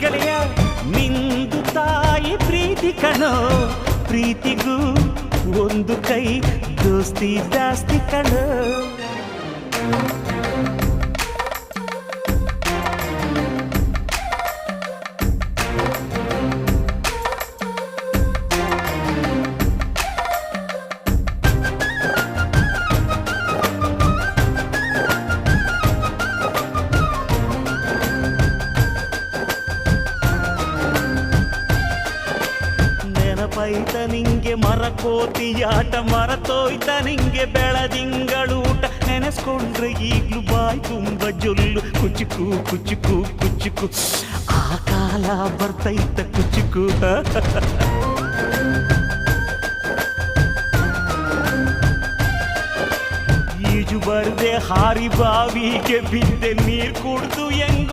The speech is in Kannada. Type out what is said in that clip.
ಗೆಳೆಯ ನಿಂದು ತಾಯಿ ಪ್ರೀತಿ ಕಣೋ ಪ್ರೀತಿಗೂ ಒಂದು ಕೈ ದೋಸ್ತಿ ಜಾಸ್ತಿ ಕಣೋ ನೆನಪೈತ ನಿಂಗೆ ಮರಕೋತಿಯಾಟ ಮರತೋಯ್ತ ನಿಂಗೆ ಬೆಳದಿಂಗಳೂಟ ನೆನೆಸ್ಕೊಂಡ್ರೆ ಈಗ್ಲೂ ಬಾಯ್ ತುಂಬ ಜೊಲ್ಲು ಕುಚುಕು ಕುಚುಕು ಕುಚುಕು ಆ ಕಾಲ ಬರ್ತೈತ ಕುಚುಕು ಈಜು ಬರ್ದೆ ಹಾರಿ ಬಾವಿಗೆ ಬಿದ್ದೆ ನೀರ್ ಕುಡ್ದು ಹೆಂಗ